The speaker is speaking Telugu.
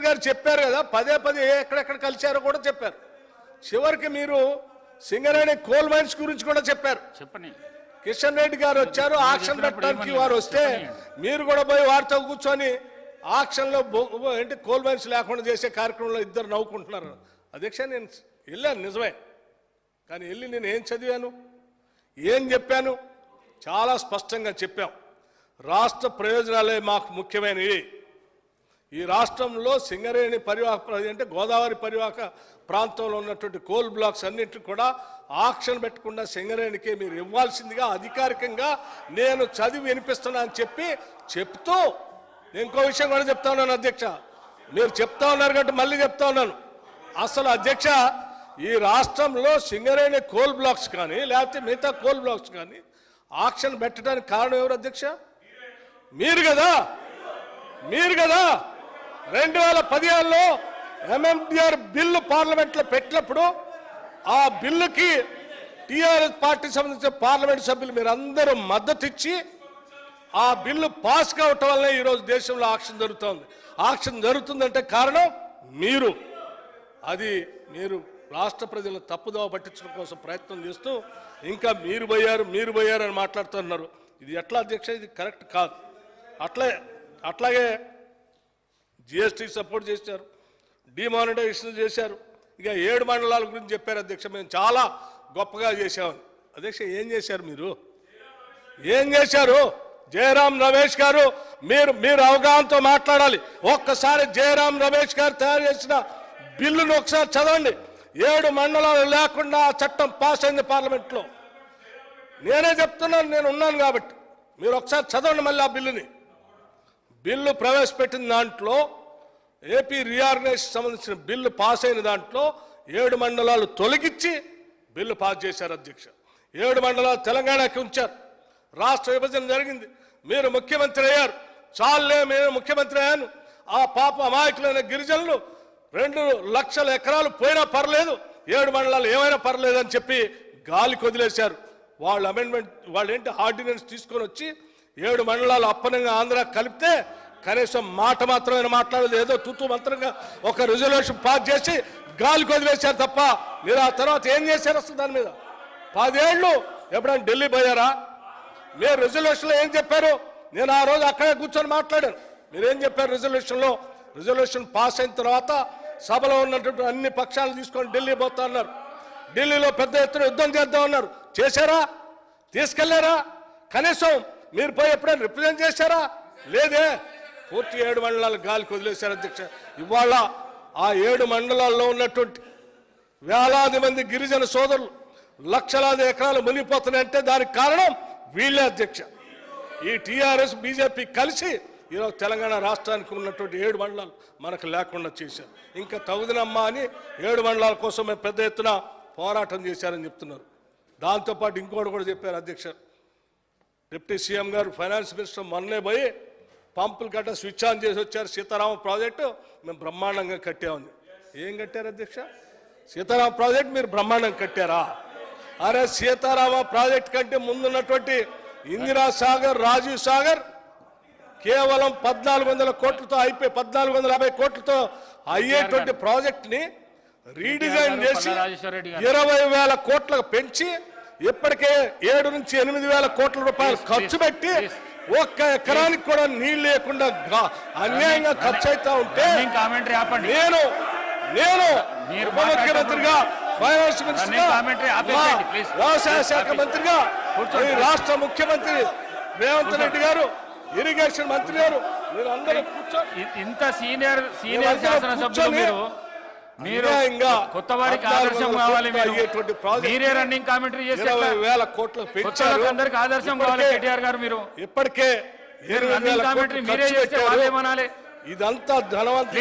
ముఖ్యమంత్రి గారు చెప్పారు కదా, పదే పదే ఎక్కడెక్కడ కలిశారో కూడా చెప్పారు. చివరికి మీరు సింగరేణి కోల్ మైన్స్ గురించి కూడా చెప్పారు. చెప్పండి. కిషన్ రెడ్డి గారు వచ్చారు, ఆక్షన్ పెట్టడానికి వారు వస్తే మీరు కూడా పోయి వారితో కూర్చొని ఆక్షన్లో ఏంటి కోల్ మైన్స్ లేకుండా చేసే కార్యక్రమంలో ఇద్దరు నవ్వుకుంటున్నారు. అధ్యక్ష, నేను వెళ్ళాను నిజమే, కానీ వెళ్ళి నేను ఏం చదివాను, ఏం చెప్పాను, చాలా స్పష్టంగా చెప్పాం. రాష్ట్ర ప్రయోజనాలే మాకు ముఖ్యమైనవి. ఈ రాష్ట్రంలో సింగరేణి పరివాహక అంటే గోదావరి పరివాహక ప్రాంతంలో ఉన్నటువంటి కోల్ బ్లాక్స్ అన్నింటినీ కూడా ఆక్షన్ పెట్టకుండా సింగరేణికి మీరు ఇవ్వాల్సిందిగా అధికారికంగా నేను చదివి వినిపిస్తున్నా అని చెప్తూ ఇంకో విషయం కూడా చెప్తా ఉన్నాను. అధ్యక్ష, మీరు చెప్తా ఉన్నారు కాబట్టి మళ్ళీ చెప్తా ఉన్నాను. అసలు అధ్యక్ష, ఈ రాష్ట్రంలో సింగరేణి కోల్ బ్లాక్స్ కానీ లేకపోతే మిగతా కోల్ బ్లాక్స్ కానీ ఆక్షన్ పెట్టడానికి కారణం ఎవరు అధ్యక్ష? మీరు కదా. 2015లో ఎంఎండిఆర్ బిల్లు పార్లమెంట్లో పెట్టినప్పుడు ఆ బిల్లుకి టీఆర్ఎస్ పార్టీకి సంబంధించిన పార్లమెంట్ సభ్యులు మీరు అందరూ మద్దతు ఇచ్చి ఆ బిల్లు పాస్ కావటం వల్లే ఈరోజు దేశంలో ఆక్షన్ జరుగుతోంది. ఆక్షన్ జరుగుతుందంటే కారణం మీరు. అది మీరు రాష్ట్ర ప్రజలను తప్పుదోవ పట్టించడం కోసం ప్రయత్నం చేస్తూ ఇంకా మీరు పోయారు అని మాట్లాడుతున్నారు. ఇది ఎట్లా అధ్యక్ష? ఇది కరెక్ట్ కాదు. అట్లాగే జిఎస్టీ సపోర్ట్ చేశారు, డిమానిటైజేషన్ చేశారు, ఇక 7 మండలాల గురించి చెప్పారు. అధ్యక్ష, మేము చాలా గొప్పగా చేశామని. అధ్యక్ష, ఏం చేశారు మీరు? ఏం చేశారు? జయరాం రమేష్ గారు, మీరు అవగాహనతో మాట్లాడాలి. ఒక్కసారి జయరాం రమేష్ గారు తయారు చేసిన బిల్లును ఒకసారి చదవండి. 7 మండలాలు లేకుండా ఆ చట్టం పాస్ అయింది పార్లమెంట్లో. నేనే చెప్తున్నాను, నేను ఉన్నాను కాబట్టి. మీరు ఒకసారి చదవండి మళ్ళీ ఆ బిల్లుని. బిల్లు ప్రవేశపెట్టిన దాంట్లో ఏపీ రీఆర్గనైజేషన్ సంబంధించిన బిల్లు పాస్ అయిన దాంట్లో 7 మండలాలు తొలగించి బిల్లు పాస్ చేశారు. అధ్యక్ష, 7 మండలాలు తెలంగాణకి ఉంచారు. రాష్ట్ర విభజన జరిగింది, మీరు ముఖ్యమంత్రి అయ్యారు. చాలే, నేను ముఖ్యమంత్రి అయ్యాను, ఆ పాప అమాయకులైన గిరిజనులు 2 లక్షల ఎకరాలు పోయినా పర్లేదు, 7 మండలాలు ఏమైనా పర్లేదు అని చెప్పి గాలికి వదిలేశారు. వాళ్ళు అమెండ్మెంట్, వాళ్ళు ఏంటి ఆర్డినెన్స్ తీసుకొని వచ్చి 7 మండలాలు అప్పనంగా ఆంధ్ర కలిపితే కనీసం మాట మాత్రమే మాట్లాడలేదు. ఏదో తూతూ మంత్రంగా ఒక రిజల్యూషన్ పాస్ చేసి గాలికి వదిలేశారు తప్ప మీరు ఆ తర్వాత ఏం చేశారు? అసలు దాని మీద 10 ఏళ్ళు ఎప్పుడైనా ఢిల్లీ పోయారా? మీరు రిజల్యూషన్లో ఏం చెప్పారు? నేను ఆ రోజు అక్కడే కూర్చొని మాట్లాడాను. మీరేం చెప్పారు రిజల్యూషన్లో? రిజల్యూషన్ పాస్ అయిన తర్వాత సభలో ఉన్నటువంటి అన్ని పక్షాలను తీసుకొని ఢిల్లీ పోతా ఉన్నారు. ఢిల్లీలో పెద్ద ఎత్తున యుద్ధం చేద్దాం ఉన్నారు. చేశారా? తీసుకెళ్లారా? కనీసం మీరు పోయి ఎప్పుడైనా రిప్రజెంట్ చేశారా? లేదే. పూర్తి 7 మండలాలు గాలికి వదిలేశారు. అధ్యక్ష, ఇవాళ ఆ 7 మండలాల్లో ఉన్నటువంటి వేలాది మంది గిరిజన సోదరులు లక్షలాది ఎకరాలు మునిగిపోతున్నాయంటే దానికి కారణం వీళ్ళే. అధ్యక్ష, ఈ టీఆర్ఎస్ బీజేపీ కలిసి ఈరోజు తెలంగాణ రాష్ట్రానికి ఉన్నటువంటి 7 మండలాలు మనకు లేకుండా చేశారు. ఇంకా తగుదనమ్మా అని 7 మండలాల కోసం మేము పెద్ద ఎత్తున పోరాటం చేశారని చెప్తున్నారు. దాంతోపాటు ఇంకోటి కూడా చెప్పారు. అధ్యక్ష, డిప్యూటీ సీఎం గారు, ఫైనాన్స్ మినిస్టర్ మొన్నే పోయి పంపులు గట్ట స్విచ్ ఆన్ చేసి వచ్చారు. సీతారామ ప్రాజెక్టు మేము బ్రహ్మాండంగా కట్టామని. ఏం కట్టారు అధ్యక్ష? సీతారామ ప్రాజెక్టు మీరు బ్రహ్మాండంగా కట్టారా? అరే, సీతారామ ప్రాజెక్టు కంటే ముందున్నటువంటి ఇందిరా సాగర్, రాజీవ్ సాగర్ కేవలం 1400 కోట్లతో అయిపోయి 1450 కోట్లతో అయ్యేటువంటి ప్రాజెక్ట్ని రీడిజైన్ చేసి 20,000 కోట్లకు పెంచి ఇప్పటికే 7 నుంచి 8,000 కోట్ల రూపాయలు ఖర్చు పెట్టి ఒక్క ఎకరానికి కూడా నీళ్ళు లేకుండా అన్యాయంగా ఖర్చు అవుతా ఉంటే నేను ఉప ముఖ్యమంత్రిగా, ఫైనాన్స్ మినిస్టర్గా, వ్యవసాయ శాఖ మంత్రిగా, ఈ రాష్ట్ర ముఖ్యమంత్రి రేవంత్ రెడ్డి గారు, ఇరిగేషన్ మంత్రి గారు, మీరు అందరూ కూర్చొని ఇంత సీనియర్ శాసనసభ్యులు మీరు కొత్త వారికి ఆదర్శం కావాలి. మీరే రన్నింగ్ కామెంటరీ చేసి 20,000 కోట్లు పెంచారు. అందరికి ఆదర్శం కావాలి కేటీఆర్ గారు. మీరు ఇప్పటికే 20,000 కామెంటరీ మీరే చేస్తే వాళ్ళేమనాలి? ఇదంతా ధనవంతులు